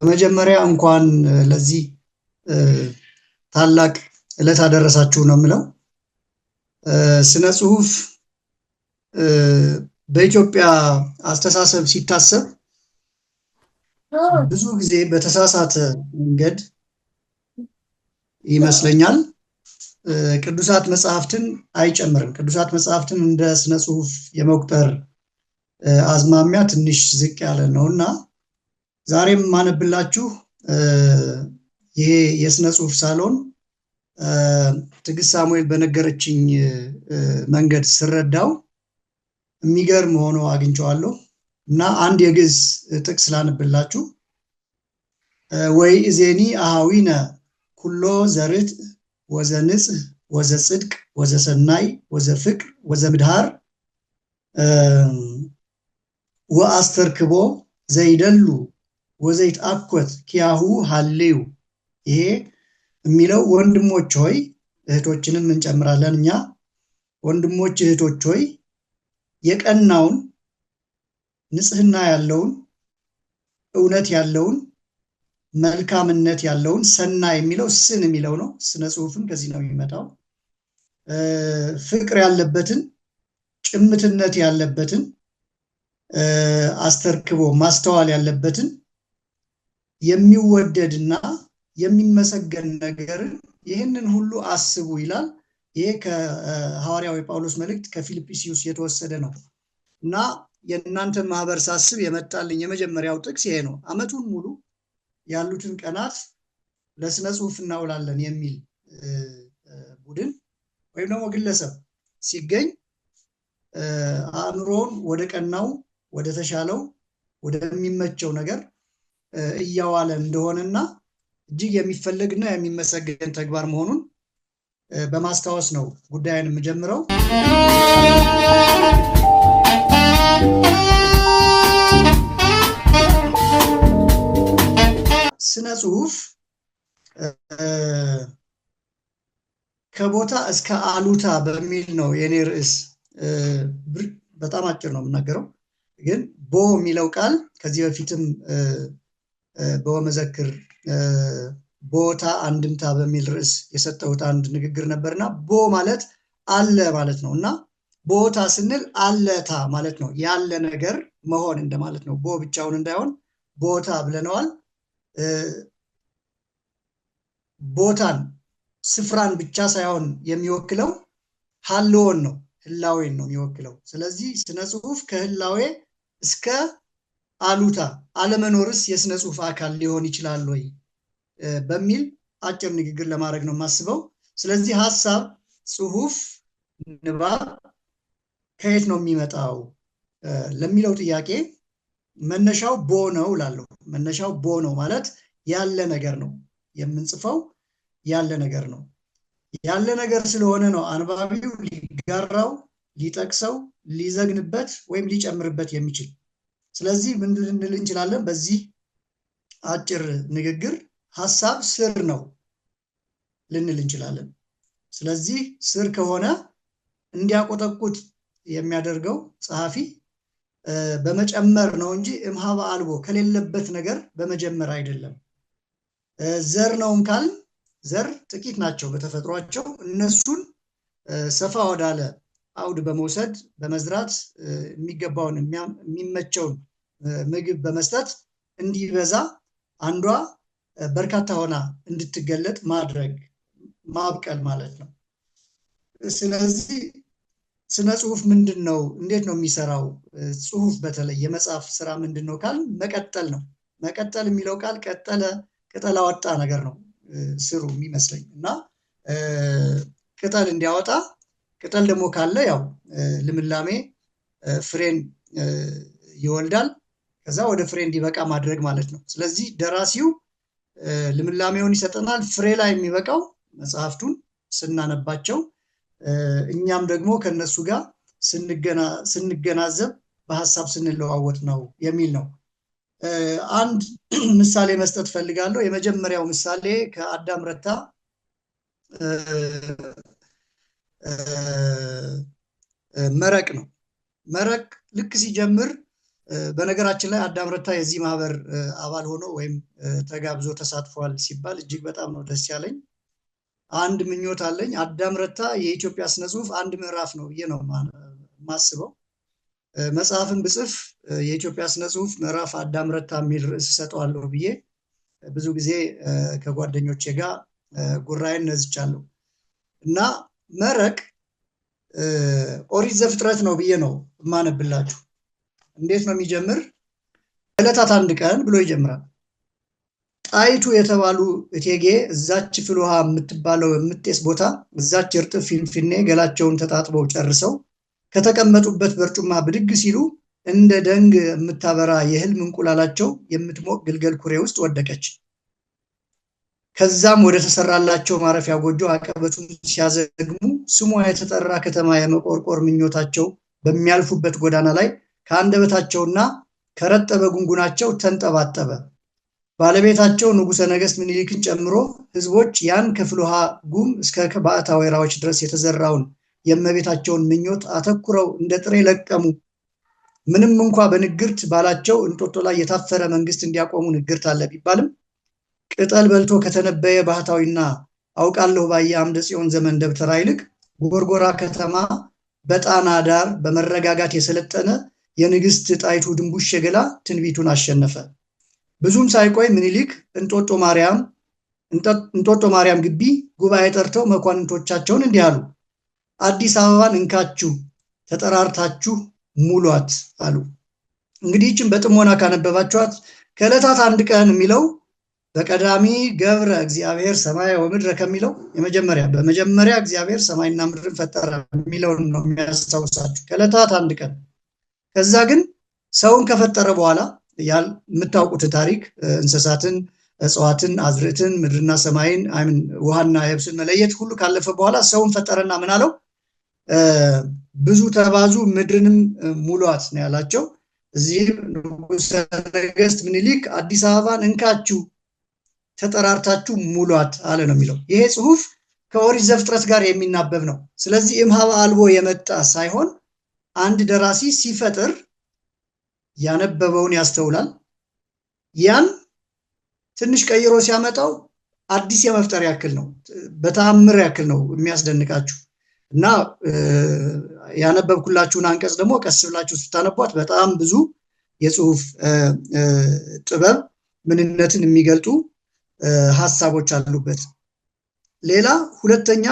በመጀመሪያ እንኳን ለዚህ ታላቅ ዕለት አደረሳችሁ ነው የምለው። ስነ ጽሁፍ በኢትዮጵያ አስተሳሰብ ሲታሰብ ብዙ ጊዜ በተሳሳተ መንገድ ይመስለኛል ቅዱሳት መጽሐፍትን አይጨምርም። ቅዱሳት መጽሐፍትን እንደ ስነ ጽሁፍ የመቁጠር አዝማሚያ ትንሽ ዝቅ ያለ ነውና ዛሬም ማነብላችሁ ይሄ የስነ ጽሁፍ ሳሎን ትግስት ሳሙኤል በነገረችኝ መንገድ ስረዳው የሚገርም ሆኖ አግኝቼዋለሁ እና አንድ የግዕዝ ጥቅስ ላነብላችሁ። ወይ እዜኒ አሃዊነ ኩሎ ዘርት ወዘንጽህ ወዘጽድቅ ወዘሰናይ ወዘፍቅር ወዘምድሃር ወአስተርክቦ ዘይደሉ ወዘይትአኮት ኪያሁ ሀሌው። ይሄ የሚለው ወንድሞች ሆይ እህቶችንም እንጨምራለን እኛ ወንድሞች እህቶች ሆይ የቀናውን ንጽህና ያለውን እውነት ያለውን መልካምነት ያለውን ሰና የሚለው ስን የሚለው ነው። ስነ ጽሁፍም ከዚህ ነው የሚመጣው። ፍቅር ያለበትን ጭምትነት ያለበትን አስተርክቦ ማስተዋል ያለበትን የሚወደድና የሚመሰገን ነገርን ይህንን ሁሉ አስቡ ይላል። ይሄ ከሐዋርያው ጳውሎስ መልእክት ከፊልጵስዩስ የተወሰደ ነው እና የእናንተ ማህበር ሳስብ የመጣልኝ የመጀመሪያው ጥቅስ ይሄ ነው። አመቱን ሙሉ ያሉትን ቀናት ለስነ ጽሁፍ እናውላለን የሚል ቡድን ወይም ደግሞ ግለሰብ ሲገኝ አእምሮን ወደ ቀናው ወደ ተሻለው ወደሚመቸው ነገር እያዋለ እንደሆነና እጅግ የሚፈለግና የሚመሰገን ተግባር መሆኑን በማስታወስ ነው ጉዳይን የምጀምረው። ስነ ጽሁፍ ከቦታ እስከ አሉታ በሚል ነው የኔ ርዕስ። በጣም አጭር ነው የምናገረው፣ ግን ቦ የሚለው ቃል ከዚህ በፊትም በወመዘክር ቦታ አንድምታ በሚል ርዕስ የሰጠሁት አንድ ንግግር ነበርና ቦ ማለት አለ ማለት ነው እና ቦታ ስንል አለታ ማለት ነው፣ ያለ ነገር መሆን እንደማለት ነው። ቦ ብቻውን እንዳይሆን ቦታ ብለነዋል። ቦታን ስፍራን ብቻ ሳይሆን የሚወክለው ሀልዎን ነው፣ ህላዌን ነው የሚወክለው። ስለዚህ ስነ ጽሁፍ ከህላዌ እስከ አሉታ አለመኖርስ የስነ ጽሁፍ አካል ሊሆን ይችላል ወይ በሚል አጭር ንግግር ለማድረግ ነው የማስበው። ስለዚህ ሀሳብ፣ ጽሁፍ፣ ንባብ ከየት ነው የሚመጣው ለሚለው ጥያቄ መነሻው ቦ ነው እላለሁ። መነሻው ቦ ነው ማለት ያለ ነገር ነው። የምንጽፈው ያለ ነገር ነው። ያለ ነገር ስለሆነ ነው አንባቢው ሊጋራው፣ ሊጠቅሰው፣ ሊዘግንበት ወይም ሊጨምርበት የሚችል። ስለዚህ ምን ልንል እንችላለን በዚህ አጭር ንግግር? ሀሳብ ስር ነው ልንል እንችላለን። ስለዚህ ስር ከሆነ እንዲያቆጠቁጥ የሚያደርገው ጸሐፊ በመጨመር ነው እንጂ እምሃበ አልቦ ከሌለበት ነገር በመጀመር አይደለም። ዘር ነውም ካል ዘር ጥቂት ናቸው በተፈጥሯቸው። እነሱን ሰፋ ወዳለ አውድ በመውሰድ በመዝራት የሚገባውን የሚመቸውን ምግብ በመስጠት እንዲበዛ አንዷ በርካታ ሆና እንድትገለጥ ማድረግ ማብቀል ማለት ነው። ስለዚህ ስነ ጽሁፍ ምንድን ነው? እንዴት ነው የሚሰራው? ጽሁፍ በተለይ የመጽሐፍ ስራ ምንድን ነው ካል መቀጠል ነው። መቀጠል የሚለው ቃል ቀጠለ፣ ቅጠል አወጣ ነገር ነው ስሩ የሚመስለኝ እና ቅጠል እንዲያወጣ፣ ቅጠል ደግሞ ካለ ያው ልምላሜ ፍሬን ይወልዳል። ከዛ ወደ ፍሬ እንዲበቃ ማድረግ ማለት ነው። ስለዚህ ደራሲው ልምላሜውን ይሰጠናል። ፍሬ ላይ የሚበቃው መጽሐፍቱን ስናነባቸው፣ እኛም ደግሞ ከነሱ ጋር ስንገናዘብ በሀሳብ ስንለዋወጥ ነው የሚል ነው። አንድ ምሳሌ መስጠት ፈልጋለሁ። የመጀመሪያው ምሳሌ ከአዳም ረታ መረቅ ነው። መረቅ ልክ ሲጀምር በነገራችን ላይ አዳም ረታ የዚህ ማህበር አባል ሆኖ ወይም ተጋብዞ ተሳትፏል ሲባል እጅግ በጣም ነው ደስ ያለኝ። አንድ ምኞት አለኝ። አዳም ረታ የኢትዮጵያ ስነ ጽሁፍ አንድ ምዕራፍ ነው ብዬ ነው ማስበው። መጽሐፍን ብጽፍ የኢትዮጵያ ስነ ጽሁፍ ምዕራፍ አዳም ረታ የሚል ርዕስ ሰጠዋለሁ ብዬ ብዙ ጊዜ ከጓደኞቼ ጋር ጉራይን ነዝቻለሁ። እና መረቅ ኦሪት ዘፍጥረት ነው ብዬ ነው የማነብላችሁ። እንዴት ነው የሚጀምር? ዕለታት አንድ ቀን ብሎ ይጀምራል። ጣይቱ የተባሉ እቴጌ እዛች ፍል ውሃ የምትባለው የምጤስ ቦታ እዛች እርጥብ ፊንፊኔ ገላቸውን ተጣጥበው ጨርሰው ከተቀመጡበት በርጩማ ብድግ ሲሉ እንደ ደንግ የምታበራ የህልም እንቁላላቸው የምትሞቅ ግልገል ኩሬ ውስጥ ወደቀች። ከዛም ወደ ተሰራላቸው ማረፊያ ጎጆ አቀበቱን ሲያዘግሙ ስሟ የተጠራ ከተማ የመቆርቆር ምኞታቸው በሚያልፉበት ጎዳና ላይ ከአንደበታቸውና ከረጠበ ጉንጉናቸው ተንጠባጠበ። ባለቤታቸው ንጉሠ ነገሥት ምኒልክን ጨምሮ ህዝቦች ያን ከፍል ውሃ ጉም እስከ ባዕታ ወይራዎች ድረስ የተዘራውን የእመቤታቸውን ምኞት አተኩረው እንደ ጥሬ ለቀሙ። ምንም እንኳ በንግርት ባላቸው እንጦጦ ላይ የታፈረ መንግስት እንዲያቆሙ ንግርት አለ ቢባልም ቅጠል በልቶ ከተነበየ ባህታዊና አውቃለሁ ባየ አምደ ጽዮን ዘመን ደብተራ ይልቅ ጎርጎራ ከተማ በጣና ዳር በመረጋጋት የሰለጠነ የንግስት ጣይቱ ድንቡሽ ገላ ትንቢቱን አሸነፈ። ብዙም ሳይቆይ ምኒልክ እንጦጦ ማርያም ግቢ ጉባኤ ጠርተው መኳንንቶቻቸውን እንዲህ አሉ። አዲስ አበባን እንካችሁ ተጠራርታችሁ ሙሏት አሉ። እንግዲህ ይህችን በጥሞና ካነበባችኋት ከዕለታት አንድ ቀን የሚለው በቀዳሚ ገብረ እግዚአብሔር ሰማይ ወምድረ ከሚለው በመጀመሪያ እግዚአብሔር ሰማይና ምድርን ፈጠረ የሚለውን ነው የሚያስታውሳችሁ። ከዕለታት አንድ ቀን። ከዛ ግን ሰውን ከፈጠረ በኋላ የምታውቁት ታሪክ እንስሳትን፣ እጽዋትን፣ አዝርዕትን፣ ምድርና ሰማይን ውሃና የብስን መለየት ሁሉ ካለፈ በኋላ ሰውን ፈጠረና ምን አለው? ብዙ ተባዙ ምድርንም ሙሏት ነው ያላቸው። እዚህ ንጉሠ ነገሥት ምኒልክ አዲስ አበባን እንካችሁ ተጠራርታችሁ ሙሏት አለ ነው የሚለው። ይሄ ጽሁፍ ከኦሪት ዘፍጥረት ጋር የሚናበብ ነው። ስለዚህ እምኀበ አልቦ የመጣ ሳይሆን አንድ ደራሲ ሲፈጥር ያነበበውን ያስተውላል። ያን ትንሽ ቀይሮ ሲያመጣው አዲስ የመፍጠር ያክል ነው፣ በተአምር ያክል ነው የሚያስደንቃችሁ። እና ያነበብኩላችሁን አንቀጽ ደግሞ ቀስ ብላችሁ ስታነቧት በጣም ብዙ የጽሁፍ ጥበብ ምንነትን የሚገልጡ ሀሳቦች አሉበት። ሌላ ሁለተኛ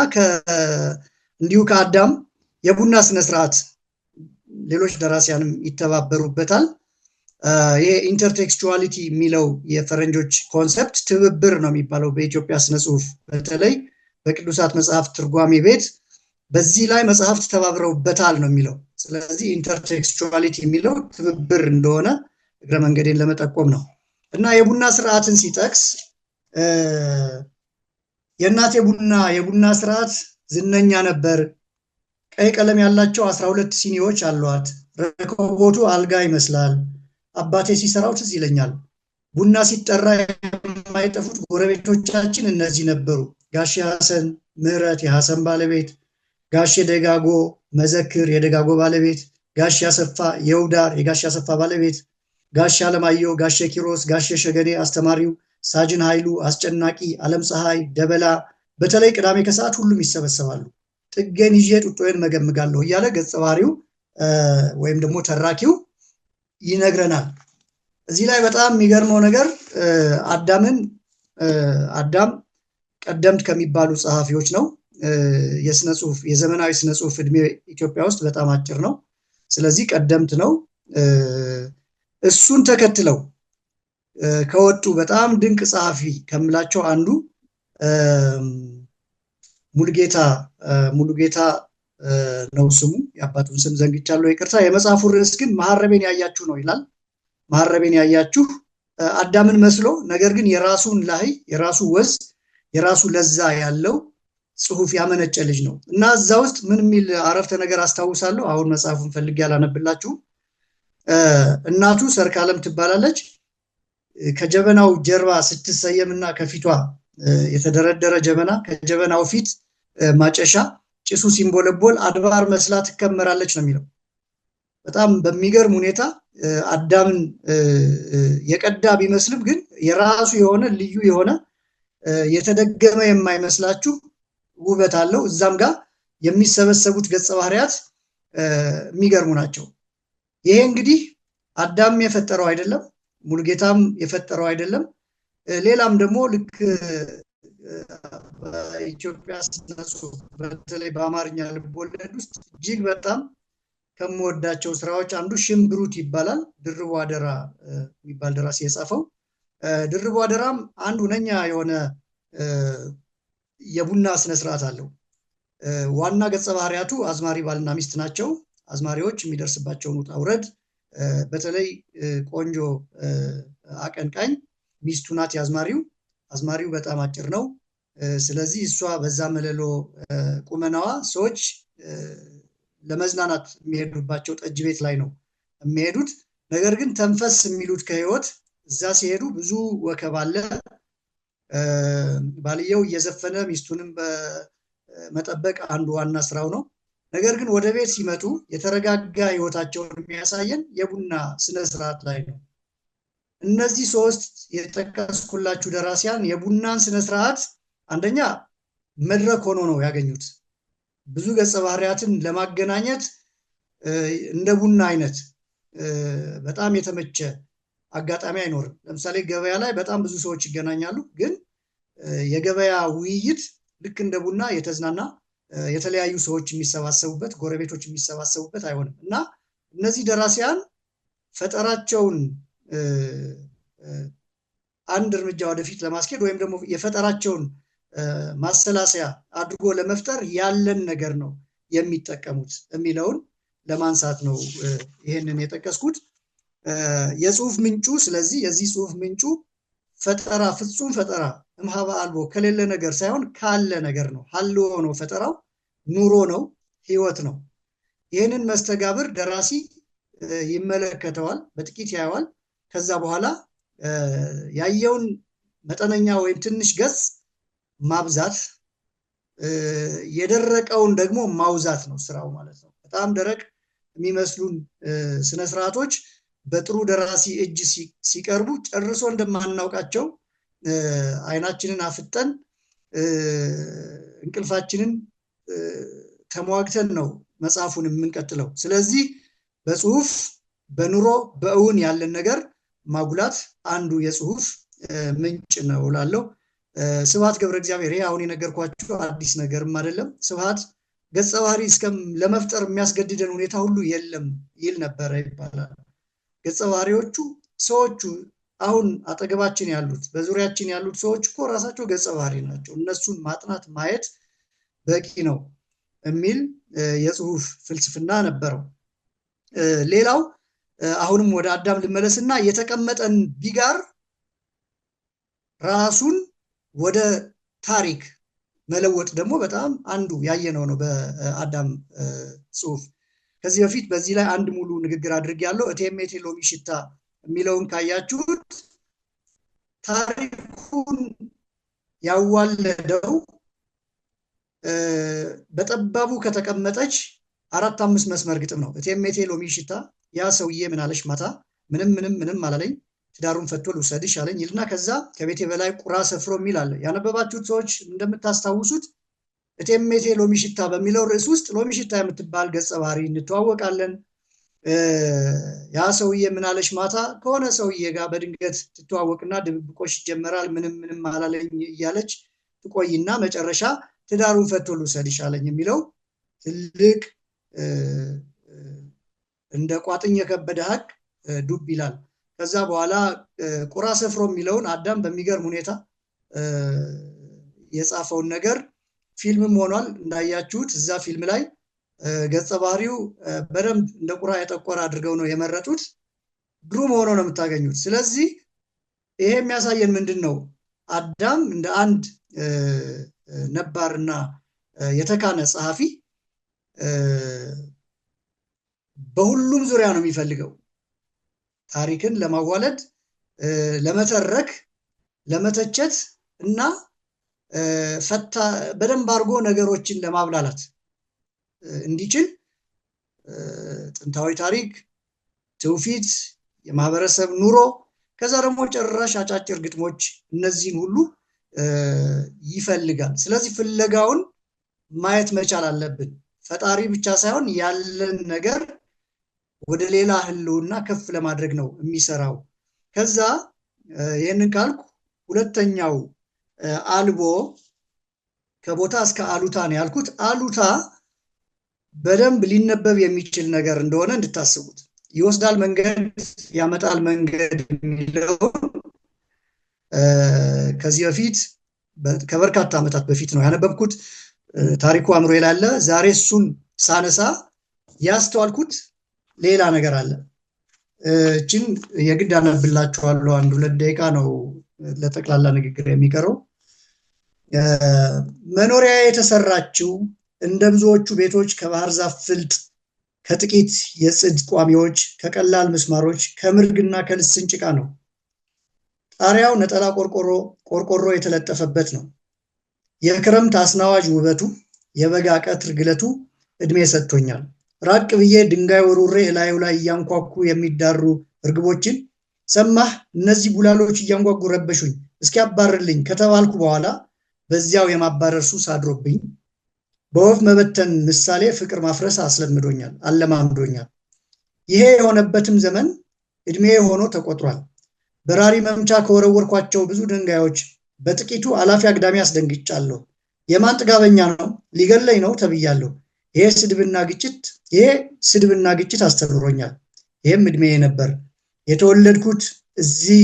እንዲሁ ከአዳም የቡና ስነስርዓት ሌሎች ደራሲያንም ይተባበሩበታል። ይሄ ኢንተርቴክስቹዋሊቲ የሚለው የፈረንጆች ኮንሰፕት ትብብር ነው የሚባለው በኢትዮጵያ ስነ ጽሁፍ፣ በተለይ በቅዱሳት መጽሐፍ ትርጓሜ ቤት በዚህ ላይ መጽሐፍት ተባብረውበታል ነው የሚለው። ስለዚህ ኢንተርቴክስቹዋሊቲ የሚለው ትብብር እንደሆነ እግረ መንገዴን ለመጠቆም ነው። እና የቡና ስርዓትን ሲጠቅስ የእናቴ የቡና ስርዓት ዝነኛ ነበር። ቀይ ቀለም ያላቸው 12 ሲኒዎች አሏት። ረከቦቱ አልጋ ይመስላል። አባቴ ሲሰራው ትዝ ይለኛል። ቡና ሲጠራ የማይጠፉት ጎረቤቶቻችን እነዚህ ነበሩ። ጋሼ ሐሰን ምህረት የሐሰን ባለቤት፣ ጋሼ ደጋጎ መዘክር የደጋጎ ባለቤት፣ ጋሼ አሰፋ የውዳር የጋሼ አሰፋ ባለቤት፣ ጋሼ አለማየሁ፣ ጋሼ ኪሮስ፣ ጋሼ ሸገኔ አስተማሪው፣ ሳጅን ኃይሉ፣ አስጨናቂ፣ ዓለም ፀሐይ፣ ደበላ። በተለይ ቅዳሜ ከሰዓት ሁሉም ይሰበሰባሉ። ጥገን ይዤ ጡጦዬን መገምጋለሁ እያለ ገጸ ባህሪው ወይም ደግሞ ተራኪው ይነግረናል። እዚህ ላይ በጣም የሚገርመው ነገር አዳም ቀደምት ከሚባሉ ጸሐፊዎች ነው። የዘመናዊ ስነ ጽሁፍ እድሜ ኢትዮጵያ ውስጥ በጣም አጭር ነው። ስለዚህ ቀደምት ነው። እሱን ተከትለው ከወጡ በጣም ድንቅ ጸሐፊ ከምላቸው አንዱ ሙሉጌታ ነው ስሙ። የአባቱን ስም ዘንግቻለሁ፣ ይቅርታ። የመጽሐፉ ርዕስ ግን መሐረቤን ያያችሁ ነው ይላል። መሐረቤን ያያችሁ አዳምን መስሎ ነገር ግን የራሱን ላይ የራሱ ወዝ የራሱ ለዛ ያለው ጽሁፍ ያመነጨ ልጅ ነው። እና እዛ ውስጥ ምን የሚል አረፍተ ነገር አስታውሳለሁ። አሁን መጽሐፉን ፈልጌ ያላነብላችሁ። እናቱ ሰርካለም ትባላለች። ከጀበናው ጀርባ ስትሰየምና ከፊቷ የተደረደረ ጀበና፣ ከጀበናው ፊት ማጨሻ፣ ጭሱ ሲንቦለቦል አድባር መስላ ትከመራለች ነው የሚለው። በጣም በሚገርም ሁኔታ አዳምን የቀዳ ቢመስልም ግን የራሱ የሆነ ልዩ የሆነ የተደገመ የማይመስላችሁ ውበት አለው። እዛም ጋር የሚሰበሰቡት ገጸ ባህሪያት የሚገርሙ ናቸው። ይሄ እንግዲህ አዳም የፈጠረው አይደለም፣ ሙሉጌታም የፈጠረው አይደለም። ሌላም ደግሞ ልክ በኢትዮጵያ ስነ ጽሑፍ በተለይ በአማርኛ ልቦለድ ውስጥ እጅግ በጣም ከምወዳቸው ስራዎች አንዱ ሽምብሩት ይባላል። ድርቡ አደራ የሚባል ደራሲ የጻፈው። ድርቡ አደራም አንድ ሁነኛ የሆነ የቡና ስነስርዓት አለው። ዋና ገጸ ባህሪያቱ አዝማሪ ባልና ሚስት ናቸው። አዝማሪዎች የሚደርስባቸውን ውጣ ውረድ በተለይ ቆንጆ አቀንቃኝ ሚስቱ ናት የአዝማሪው። አዝማሪው በጣም አጭር ነው። ስለዚህ እሷ በዛ መለሎ ቁመናዋ ሰዎች ለመዝናናት የሚሄዱባቸው ጠጅ ቤት ላይ ነው የሚሄዱት። ነገር ግን ተንፈስ የሚሉት ከህይወት እዛ ሲሄዱ ብዙ ወከብ አለ። ባልየው እየዘፈነ ሚስቱንም በመጠበቅ አንዱ ዋና ስራው ነው። ነገር ግን ወደ ቤት ሲመጡ የተረጋጋ ህይወታቸውን የሚያሳየን የቡና ስነስርዓት ላይ ነው። እነዚህ ሶስት የጠቀስኩላችሁ ደራሲያን የቡናን ስነስርዓት አንደኛ መድረክ ሆኖ ነው ያገኙት። ብዙ ገጸ ባህሪያትን ለማገናኘት እንደ ቡና አይነት በጣም የተመቸ አጋጣሚ አይኖርም። ለምሳሌ ገበያ ላይ በጣም ብዙ ሰዎች ይገናኛሉ፣ ግን የገበያ ውይይት ልክ እንደ ቡና የተዝናና የተለያዩ ሰዎች የሚሰባሰቡበት፣ ጎረቤቶች የሚሰባሰቡበት አይሆንም እና እነዚህ ደራሲያን ፈጠራቸውን አንድ እርምጃ ወደፊት ለማስኬድ ወይም ደግሞ የፈጠራቸውን ማሰላሰያ አድርጎ ለመፍጠር ያለን ነገር ነው የሚጠቀሙት የሚለውን ለማንሳት ነው ይሄንን የጠቀስኩት። የጽሁፍ ምንጩ ስለዚህ የዚህ ጽሁፍ ምንጩ ፈጠራ፣ ፍጹም ፈጠራ እምሃበ አልቦ ከሌለ ነገር ሳይሆን ካለ ነገር ነው። ሀልዎ ነው ፈጠራው፣ ኑሮ ነው፣ ህይወት ነው። ይህንን መስተጋብር ደራሲ ይመለከተዋል፣ በጥቂት ያየዋል። ከዛ በኋላ ያየውን መጠነኛ ወይም ትንሽ ገጽ ማብዛት፣ የደረቀውን ደግሞ ማውዛት ነው ስራው ማለት ነው። በጣም ደረቅ የሚመስሉን ስነስርዓቶች በጥሩ ደራሲ እጅ ሲቀርቡ ጨርሶ እንደማናውቃቸው አይናችንን አፍጠን እንቅልፋችንን ተሟግተን ነው መጽሐፉን የምንቀጥለው። ስለዚህ በጽሁፍ በኑሮ በእውን ያለን ነገር ማጉላት አንዱ የጽሁፍ ምንጭ ነው እላለሁ። ስብሐት ገብረ እግዚአብሔር። ይሄ አሁን የነገርኳችሁ አዲስ ነገርም አይደለም። ስብሐት ገጸ ባህሪ ለመፍጠር የሚያስገድደን ሁኔታ ሁሉ የለም ይል ነበረ ይባላል። ገጸ ባህሪዎቹ ሰዎቹ አሁን አጠገባችን ያሉት በዙሪያችን ያሉት ሰዎች እኮ ራሳቸው ገጸ ባህሪ ናቸው። እነሱን ማጥናት ማየት በቂ ነው የሚል የጽሁፍ ፍልስፍና ነበረው። ሌላው አሁንም ወደ አዳም ልመለስና የተቀመጠን ቢጋር ራሱን ወደ ታሪክ መለወጥ ደግሞ በጣም አንዱ ያየነው ነው በአዳም ጽሁፍ። ከዚህ በፊት በዚህ ላይ አንድ ሙሉ ንግግር አድርጌያለሁ። እቴሜቴ ሎሚ ሽታ የሚለውን ካያችሁት ታሪኩን ያዋለደው በጠባቡ ከተቀመጠች 4-5 መስመር ግጥም ነው። እቴሜቴ ሎሚ ሽታ ያ ሰውዬ ምን አለሽ ማታ፣ ምንም አላለኝ፣ ትዳሩን ፈቶ ልውሰድሽ አለኝ ይልና ከዛ ከቤቴ በላይ ቁራ ሰፍሮ የሚል አለ። ያነበባችሁት ሰዎች እንደምታስታውሱት እቴሜቴ ሎሚ ሽታ በሚለው ርዕስ ውስጥ ሎሚ ሽታ የምትባል ገጸ ባህሪ እንተዋወቃለን። ያ ሰውዬ ምን አለሽ ማታ ከሆነ ሰውዬ ጋር በድንገት ትተዋወቅና ድብብቆሽ ይጀመራል። ምንም አላለኝ እያለች ትቆይና መጨረሻ ትዳሩን ፈቶ ልውሰድሽ አለኝ የሚለው ትልቅ እንደ ቋጥኝ የከበደ ሀቅ ዱብ ይላል። ከዛ በኋላ ቁራ ሰፍሮ የሚለውን አዳም በሚገርም ሁኔታ የጻፈውን ነገር ፊልምም ሆኗል እንዳያችሁት። እዛ ፊልም ላይ ገጸ ባህሪው በደንብ እንደ ቁራ የጠቆረ አድርገው ነው የመረጡት። ግሩም ሆኖ ነው የምታገኙት። ስለዚህ ይሄ የሚያሳየን ምንድን ነው? አዳም እንደ አንድ ነባርና የተካነ ጸሐፊ በሁሉም ዙሪያ ነው የሚፈልገው ታሪክን ለማዋለድ፣ ለመተረክ፣ ለመተቸት እና በደንብ አድርጎ ነገሮችን ለማብላላት እንዲችል ጥንታዊ ታሪክ፣ ትውፊት፣ የማህበረሰብ ኑሮ፣ ከዛ ደግሞ ጭራሽ አጫጭር ግጥሞች፣ እነዚህን ሁሉ ይፈልጋል። ስለዚህ ፍለጋውን ማየት መቻል አለብን። ፈጣሪ ብቻ ሳይሆን ያለን ነገር ወደ ሌላ ህልውና ከፍ ለማድረግ ነው የሚሰራው። ከዛ ይህንን ካልኩ ሁለተኛው አልቦ ከቦታ እስከ አሉታ ነው ያልኩት። አሉታ በደንብ ሊነበብ የሚችል ነገር እንደሆነ እንድታስቡት። ይወስዳል መንገድ ያመጣል መንገድ የሚለውን ከዚህ በፊት ከበርካታ ዓመታት በፊት ነው ያነበብኩት። ታሪኩ አእምሮዬ ላይ አለ። ዛሬ እሱን ሳነሳ ያስተዋልኩት ሌላ ነገር አለ። እችን የግድ አነብላችኋለሁ። 1-2 ደቂቃ ነው ለጠቅላላ ንግግር የሚቀረው። መኖሪያ የተሰራችው እንደ ብዙዎቹ ቤቶች ከባህር ዛፍ ፍልጥ፣ ከጥቂት የጽድ ቋሚዎች፣ ከቀላል ምስማሮች፣ ከምርግና ከልስን ጭቃ ነው። ጣሪያው ነጠላ ቆርቆሮ የተለጠፈበት ነው። የክረምት አስናዋጅ ውበቱ፣ የበጋ ቀትር ግለቱ እድሜ ሰጥቶኛል። ራቅ ብዬ ድንጋይ ወሩሬ እላዩ ላይ እያንኳኩ የሚዳሩ እርግቦችን ሰማህ፣ እነዚህ ቡላሎች እያንጓጉ ረበሹኝ፣ እስኪያባርልኝ ከተባልኩ በኋላ በዚያው የማባረር ሱስ አድሮብኝ በወፍ መበተን ምሳሌ ፍቅር ማፍረስ አስለምዶኛል፣ አለማምዶኛል። ይሄ የሆነበትም ዘመን እድሜ ሆኖ ተቆጥሯል። በራሪ መምቻ ከወረወርኳቸው ብዙ ድንጋዮች በጥቂቱ አላፊ አግዳሚ አስደንግጫለሁ። የማን ጥጋበኛ ነው ሊገለኝ ነው ተብያለሁ። ይሄ ስድብና ግጭት አስተምሮኛል። ይህም እድሜ ነበር። የተወለድኩት እዚህ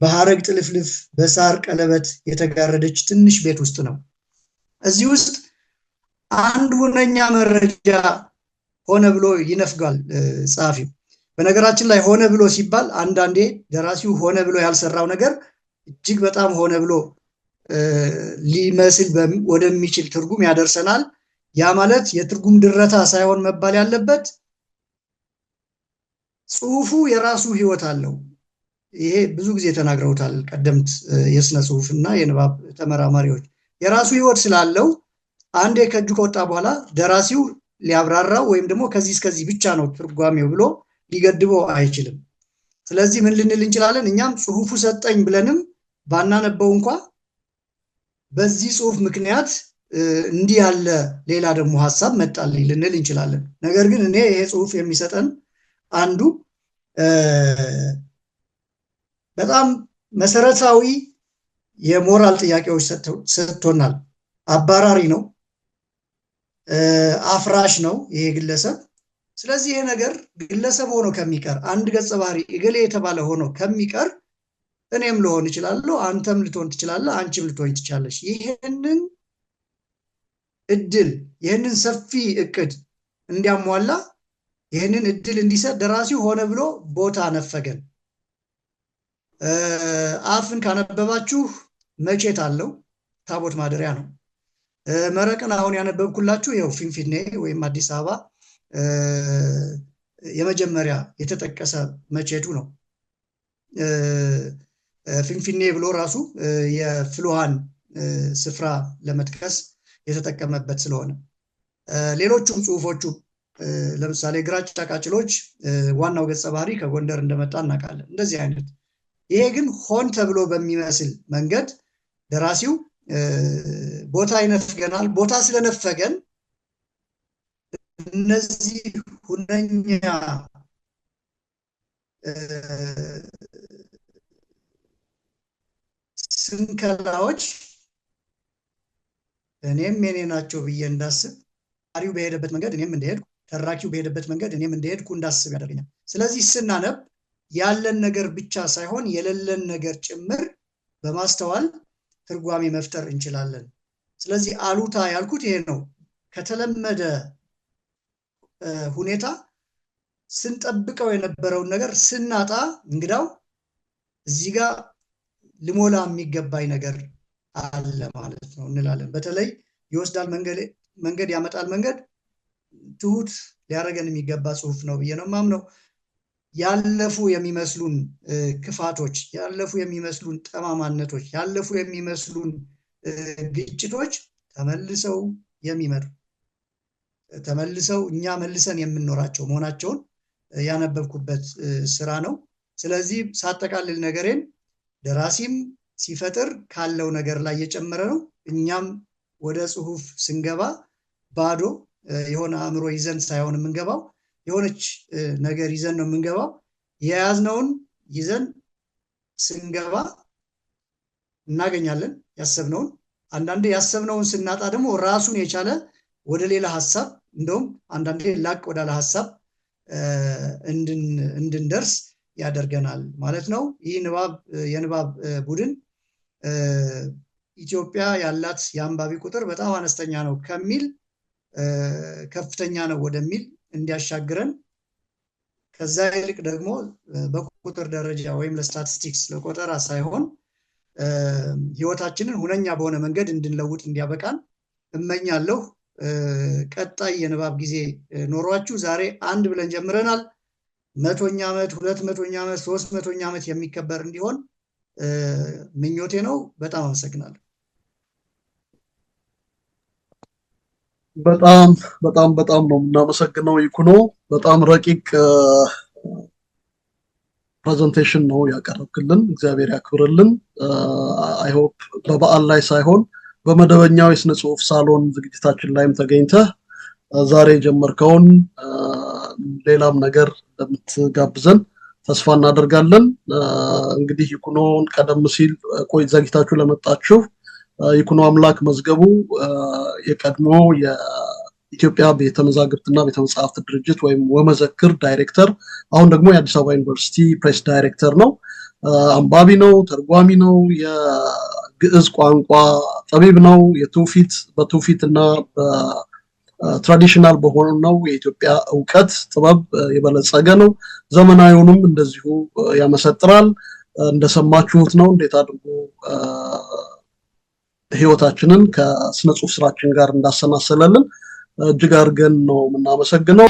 በሐረግ ጥልፍልፍ በሳር ቀለበት የተጋረደች ትንሽ ቤት ውስጥ ነው። እዚህ ውስጥ አንድ ሁነኛ መረጃ ሆነ ብሎ ይነፍጋል ጸሐፊው። በነገራችን ላይ ሆነ ብሎ ሲባል አንዳንዴ ደራሲው ሆነ ብሎ ያልሰራው ነገር እጅግ በጣም ሆነ ብሎ ሊመስል ወደሚችል ትርጉም ያደርሰናል። ያ ማለት የትርጉም ድረታ ሳይሆን መባል ያለበት ጽሁፉ የራሱ ህይወት አለው። ይሄ ብዙ ጊዜ ተናግረውታል ቀደምት የስነ ጽሁፍና የንባብ ተመራማሪዎች። የራሱ ህይወት ስላለው አንዴ ከእጁ ከወጣ በኋላ ደራሲው ሊያብራራው ወይም ደግሞ ከዚህ እስከዚህ ብቻ ነው ትርጓሜው ብሎ ሊገድበው አይችልም። ስለዚህ ምን ልንል እንችላለን? እኛም ጽሁፉ ሰጠኝ ብለንም ባናነበው እንኳ በዚህ ጽሁፍ ምክንያት እንዲህ ያለ ሌላ ደግሞ ሐሳብ መጣልኝ ልንል እንችላለን። ነገር ግን እኔ ይሄ ጽሁፍ የሚሰጠን አንዱ በጣም መሰረታዊ የሞራል ጥያቄዎች ሰጥቶናል። አባራሪ ነው፣ አፍራሽ ነው ይሄ ግለሰብ። ስለዚህ ይሄ ነገር ግለሰብ ሆኖ ከሚቀር አንድ ገጸ ባህሪ እገሌ የተባለ ሆኖ ከሚቀር እኔም ልሆን እችላለሁ፣ አንተም ልትሆን ትችላለህ፣ አንቺም ልትሆን ትችላለሽ። ይሄንን እድል ይሄንን ሰፊ እቅድ እንዲያሟላ ይሄንን እድል እንዲሰጥ ደራሲው ሆነ ብሎ ቦታ ነፈገን። አፍን ካነበባችሁ መቼት አለው፣ ታቦት ማደሪያ ነው። መረቅን አሁን ያነበብኩላችሁ ይኸው ፊንፊኔ ወይም አዲስ አበባ የመጀመሪያ የተጠቀሰ መቼቱ ነው። ፊንፊኔ ብሎ ራሱ የፍልውሃን ስፍራ ለመጥቀስ የተጠቀመበት ስለሆነ ሌሎቹም ጽሁፎቹ ለምሳሌ ግራጫ ቃጭሎች ዋናው ገጸ ባህሪ ከጎንደር እንደመጣ እናውቃለን። እንደዚህ አይነት ይሄ ግን ሆን ተብሎ በሚመስል መንገድ ደራሲው ቦታ ይነፍገናል። ቦታ ስለነፈገን እነዚህ ሁነኛ ስንከላዎች እኔም የኔ ናቸው ብዬ እንዳስብ፣ አሪው በሄደበት መንገድ እኔም እንደሄድኩ፣ ተራኪው በሄደበት መንገድ እኔም እንደሄድኩ እንዳስብ ያደርገኛል። ስለዚህ ስናነብ ያለን ነገር ብቻ ሳይሆን የሌለን ነገር ጭምር በማስተዋል ትርጓሜ መፍጠር እንችላለን። ስለዚህ አሉታ ያልኩት ይሄ ነው። ከተለመደ ሁኔታ ስንጠብቀው የነበረውን ነገር ስናጣ እንግዳው እዚህ ጋር ልሞላ የሚገባኝ ነገር አለ ማለት ነው እንላለን። በተለይ ይወስዳል መንገድ ያመጣል መንገድ ትሁት ሊያደርገን የሚገባ ጽሁፍ ነው ብዬ ነው የማምነው። ያለፉ የሚመስሉን ክፋቶች፣ ያለፉ የሚመስሉን ጠማማነቶች፣ ያለፉ የሚመስሉን ግጭቶች ተመልሰው የሚመጡ ተመልሰው እኛ መልሰን የምንኖራቸው መሆናቸውን ያነበብኩበት ስራ ነው። ስለዚህ ሳጠቃልል ነገሬን ደራሲም ሲፈጥር ካለው ነገር ላይ የጨመረ ነው። እኛም ወደ ጽሁፍ ስንገባ ባዶ የሆነ አእምሮ ይዘን ሳይሆን የምንገባው የሆነች ነገር ይዘን ነው የምንገባው። የያዝነውን ይዘን ስንገባ እናገኛለን ያሰብነውን። አንዳንዴ ያሰብነውን ስናጣ ደግሞ ራሱን የቻለ ወደ ሌላ ሐሳብ እንደውም አንዳንዴ ላቅ ወዳለ ሐሳብ እንድንደርስ ያደርገናል ማለት ነው። ይህ የንባብ ቡድን ኢትዮጵያ ያላት የአንባቢ ቁጥር በጣም አነስተኛ ነው ከሚል ከፍተኛ ነው ወደሚል እንዲያሻግረን ከዛ ይልቅ ደግሞ በቁጥር ደረጃ ወይም ለስታቲስቲክስ ለቆጠራ ሳይሆን ህይወታችንን ሁነኛ በሆነ መንገድ እንድንለውጥ እንዲያበቃን እመኛለሁ። ቀጣይ የንባብ ጊዜ ኖሯችሁ ዛሬ 1 ብለን ጀምረናል። 100ኛ ዓመት 200ኛ ዓመት 300ኛ ዓመት የሚከበር እንዲሆን ምኞቴ ነው። በጣም አመሰግናለሁ። በጣም ነው እናመሰግነው ይኩኖ። በጣም ረቂቅ ፕሬዘንቴሽን ነው ያቀረብክልን። እግዚአብሔር ያክብርልን። አይ ሆፕ በበዓል ላይ ሳይሆን በመደበኛው የስነ ጽሁፍ ሳሎን ዝግጅታችን ላይም ተገኝተህ ዛሬ ጀመርከውን ሌላም ነገር እንደምትጋብዘን ተስፋ እናደርጋለን። እንግዲህ ይኩኖን ቀደም ሲል ዘግይታችሁ ለመጣችሁ ይኩኖ አምላክ መዝገቡ የቀድሞ የኢትዮጵያ ቤተመዛግብትና ቤተመጻሕፍት ድርጅት ወይም ወመዘክር ዳይሬክተር፣ አሁን ደግሞ የአዲስ አበባ ዩኒቨርሲቲ ፕሬስ ዳይሬክተር ነው። አንባቢ ነው፣ ተርጓሚ ነው፣ የግዕዝ ቋንቋ ጠቢብ ነው። በትውፊት እና በትራዲሽናል በሆነው የኢትዮጵያ እውቀት ጥበብ የበለጸገ ነው። ዘመናዊውንም እንደዚሁ ያመሰጥራል። እንደሰማችሁት ነው እንዴት አድርጎ ህይወታችንን ከስነ ጽሁፍ ስራችን ጋር እንዳሰናሰለልን እጅግ አድርገን ነው የምናመሰግነው።